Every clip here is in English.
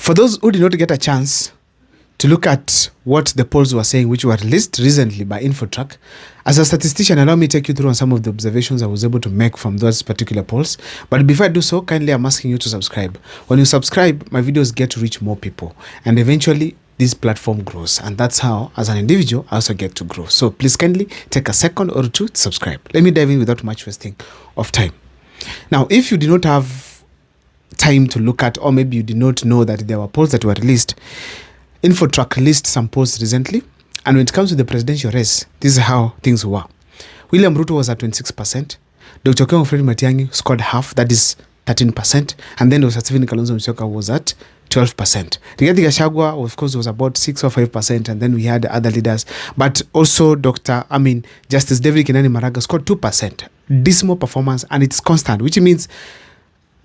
For those who did not get a chance to look at what the polls were saying, which were released recently by InfoTrack, as a statistician, allow me to take you through on some of the observations I was able to make from those particular polls. But before I do so, kindly I'm asking you to subscribe. When you subscribe, my videos get to reach more people, and eventually this platform grows. And that's how, as an individual, I also get to grow. So please kindly take a second or two to subscribe. Let me dive in without much wasting of time. Now, if you did not have time to look at, or maybe you did not know that there were polls that were released, InfoTrack released some polls recently, and when it comes to the presidential race, this is how things were. William Ruto was at 26%, Dr. Okengo Fred Matiang'i scored half, that is 13%, and then Dr. Stephen Kalonzo Musyoka was at 12%. Rigathi Gachagua, of course, was about 6 or 5%, and then we had other leaders, but also Justice David Kinani Maraga scored 2%. Dismal performance, and it's constant, which means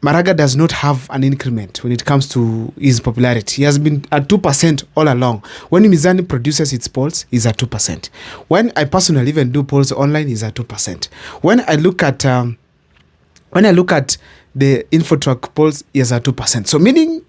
Maraga does not have an increment when it comes to his popularity. He has been at 2% all along. When Mizani produces its polls, he's at 2%. When I personally even do polls online, he's at 2%. When I look at the InfoTrack polls, he's at 2%. So meaning,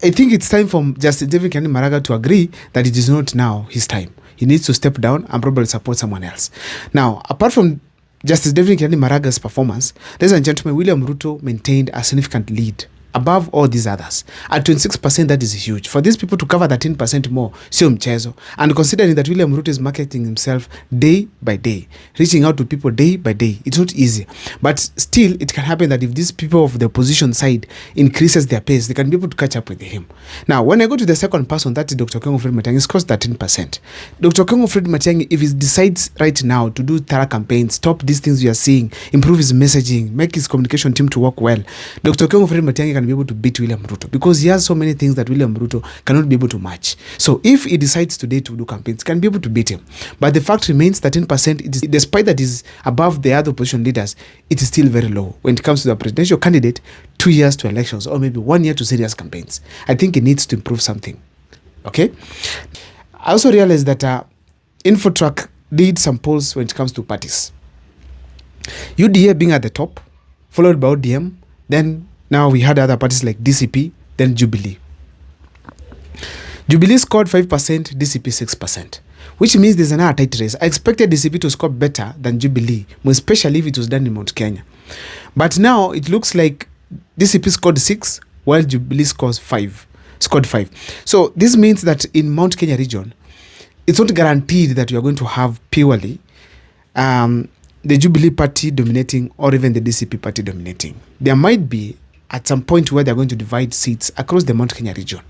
I think it's time for Justice David Kinani Maraga to agree that it is not now his time. He needs to step down and probably support someone else. Now, apart from Justice David Kinani Maraga's performance, ladies and gentlemen, William Ruto maintained a significant lead above all these others. At 26%, that is huge. For these people to cover 13% more, sio mchezo. And considering that William Ruto is marketing himself day by day, reaching out to people day by day, it's not easy. But still, it can happen that if these people of the opposition side increases their pace, they can be able to catch up with him. Now, when I go to the second person, that is Dr. Okengo Fred Matiang'i, scores 13%. Dr. Okengo Fred Matiang'i, if he decides right now to do thorough campaigns, stop these things we are seeing, improve his messaging, make his communication team to work well, Dr. Okengo Fred Matiang'i can be able to beat William Ruto, because he has so many things that William Ruto cannot be able to match. So if he decides today to do campaigns, can be able to beat him. But the fact remains, 13%, it is, despite that is above the other opposition leaders, it is still very low when it comes to the presidential candidate, 2 years to elections, or maybe 1 year to serious campaigns. I think it needs to improve something. Okay? I also realized that InfoTrack did some polls when it comes to parties. UDA being at the top, followed by ODM, then now we had other parties like DCP, then Jubilee. Jubilee scored 5%, DCP 6%, which means there's another tight race. I expected DCP to score better than Jubilee, especially if it was done in Mount Kenya. But now it looks like DCP scored 6, while Jubilee scored 5. So this means that in Mount Kenya region, it's not guaranteed that you are going to have purely the Jubilee party dominating or even the DCP party dominating. There might be at some point where they're going to divide seats across the Mount Kenya region.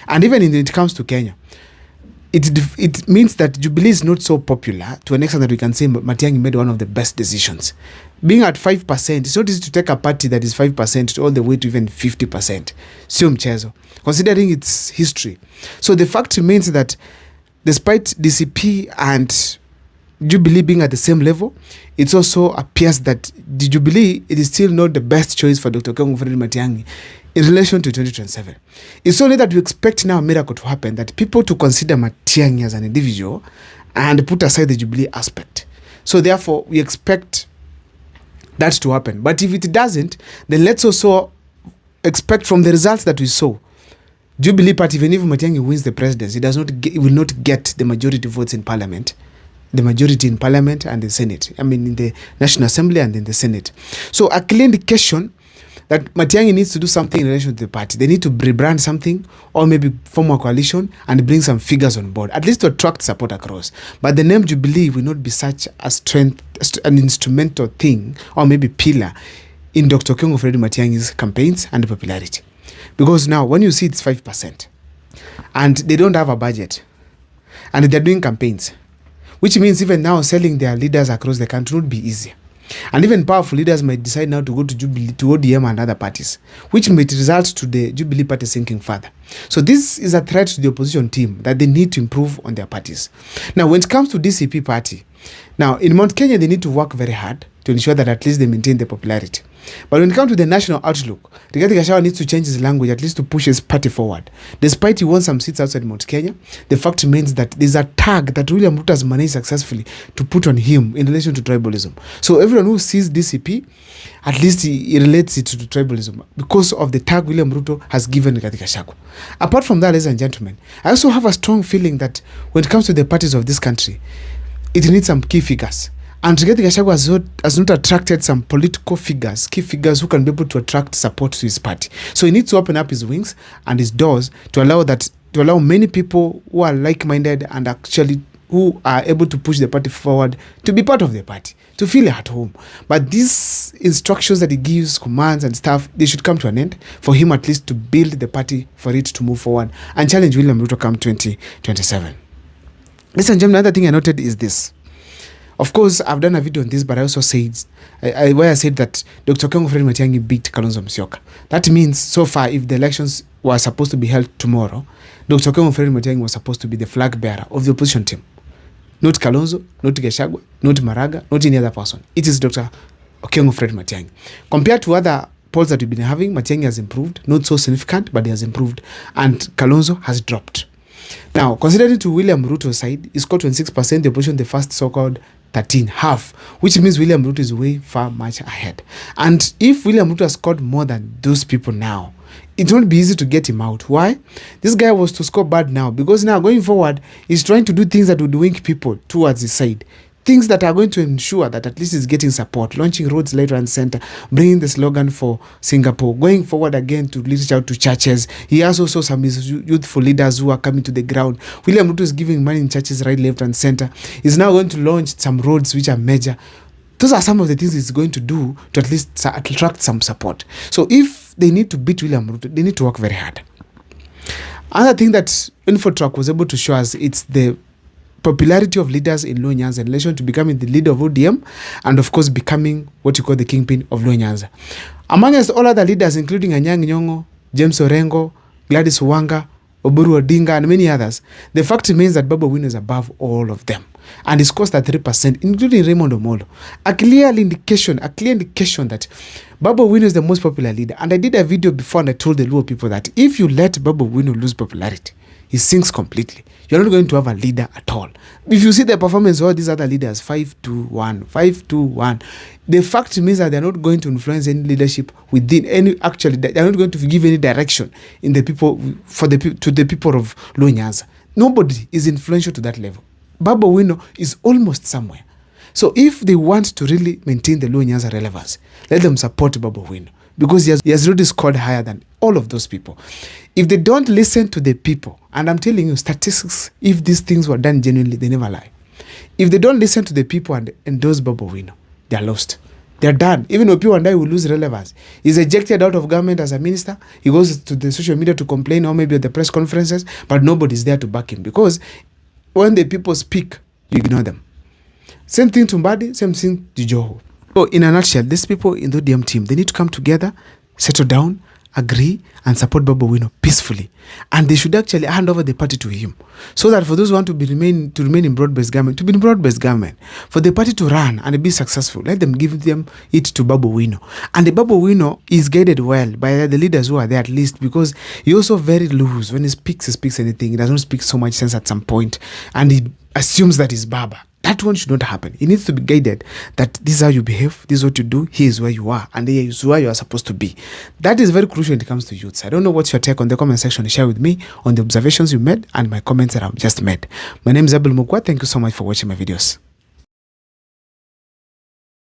And even when it comes to Kenya, it means that Jubilee is not so popular to an extent that we can say Matiang'i made one of the best decisions. Being at 5%, it's not easy to take a party that is 5% all the way to even 50%. Sio mchezo, considering its history. So the fact remains that despite DCP and Jubilee being at the same level, it also appears that the Jubilee, it is still not the best choice for Dr. Okengo Fred Matiang'i in relation to 2027. It's only that we expect now a miracle to happen, that people to consider Matiang'i as an individual and put aside the Jubilee aspect. So therefore, we expect that to happen. But if it doesn't, then let's also expect from the results that we saw, Jubilee party, even if Matiang'i wins the presidency, it will not get the majority votes in parliament. The majority in parliament and the Senate. In the National Assembly and in the Senate. So a clear indication that Matiang'i needs to do something in relation to the party. They need to rebrand something, or maybe form a coalition and bring some figures on board, at least to attract support across. But the name Jubilee will not be such a strength, an instrumental thing, or maybe pillar in Dr. Okengo Fred Matiang'i's campaigns and popularity. Because now, when you see it's 5%, and they don't have a budget, and they're doing campaigns, which means even now selling their leaders across the country would be easy. And even powerful leaders might decide now to go to Jubilee, to ODM and other parties, which might result to the Jubilee party sinking further. So this is a threat to the opposition team, that they need to improve on their parties. Now, when it comes to DCP party, now in Mount Kenya, they need to work very hard to ensure that at least they maintain the popularity. But when it comes to the national outlook, Rigathi Gachagua needs to change his language at least to push his party forward. Despite he won some seats outside Mount Kenya, the fact remains that there's a tag that William Ruto has managed successfully to put on him in relation to tribalism. So everyone who sees DCP, at least he relates it to tribalism because of the tag William Ruto has given Rigathi Gachagua. Apart from that, ladies and gentlemen, I also have a strong feeling that when it comes to the parties of this country, it needs some key figures. And Rigathi Gachagua has not attracted some political figures, key figures who can be able to attract support to his party. So he needs to open up his wings and his doors to allow many people who are like-minded and actually who are able to push the party forward to be part of the party, to feel at home. But these instructions that he gives, commands and stuff, they should come to an end for him at least to build the party for it to move forward and challenge William Ruto come 2027. Ladies and gentlemen, another thing I noted is this. Of course, I've done a video on this, but I also said, where I said that Dr. Okengo Fred Matiang'i beat Kalonzo Musyoka. That means, so far, if the elections were supposed to be held tomorrow, Dr. Okengo Fred Matiang'i was supposed to be the flag bearer of the opposition team. Not Kalonzo, not Gachagua, not Maraga, not any other person. It is Dr. Okengo Fred Matiang'i. Compared to other polls that we've been having, Matiang'i has improved. Not so significant, but he has improved. And Kalonzo has dropped. Now, considering to William Ruto's side, he scored 26%, the opposition the first so-called 13, half, which means William Ruto is way far much ahead. And if William Ruto has scored more than those people now, it won't be easy to get him out. Why? This guy was to score bad now, because now going forward, he's trying to do things that would wink people towards his side. Things that are going to ensure that at least he's getting support, launching roads left and center, bringing the slogan for Singapore, going forward again to reach out to churches. He has also some youthful leaders who are coming to the ground. William Ruto is giving money in churches right, left and center. He's now going to launch some roads which are major. Those are some of the things he's going to do to at least attract some support. So if they need to beat William Ruto, they need to work very hard. Another thing that InfoTrack was able to show us, it's the popularity of leaders in Luo Nyanza in relation to becoming the leader of ODM and of course becoming what you call the kingpin of Luo Nyanza. Amongst all other leaders including Anyang' Nyong'o, James Orengo, Gladys Wanga, Oburu Odinga and many others, the fact remains that Babu Owino is above all of them and is cost at 3%, including Raymond Omolo. A clear indication that Babu Owino is the most popular leader. And I did a video before and I told the Luo people that if you let Babu Owino lose popularity, he sinks completely. You're not going to have a leader at all. If you see the performance of all these other leaders, 5-2-1, 5-2-1, the fact means that they're not going to influence any leadership within any, actually, they're not going to give any direction in the people, to the people of Luo Nyanza. Nobody is influential to that level. Babu Owino is almost somewhere. So if they want to really maintain the Luo Nyanza relevance, let them support Babu Owino, because he has already scored higher than all of those people. If they don't listen to the people, and I'm telling you, statistics, if these things were done genuinely, they never lie. If they don't listen to the people and endorse Babu Owino, they're lost. They're done. Even Opiyo Wandayi will lose relevance. He's ejected out of government as a minister. He goes to the social media to complain, or maybe at the press conferences, but nobody's there to back him, because when the people speak, you ignore them. Same thing to Mbadi, same thing to Joho. So in a nutshell, these people in the ODM team, they need to come together, settle down, agree and support Babu Owino peacefully, and they should actually hand over the party to him, so that for those who want to remain in broad-based government, to be in broad-based government, for the party to run and be successful, let them give it to Babu Owino. And the Babu Owino is guided well by the leaders who are there, at least, because he also very loose. When he speaks anything, he doesn't speak so much sense at some point, and he assumes that he's Baba. That one should not happen. It needs to be guided that this is how you behave, this is what you do, here is where you are, and here is where you are supposed to be. That is very crucial when it comes to youths. I don't know what's your take on the comment section. Share with me on the observations you made and my comments that I've just made. My name is Abel Mugwa. Thank you so much for watching my videos.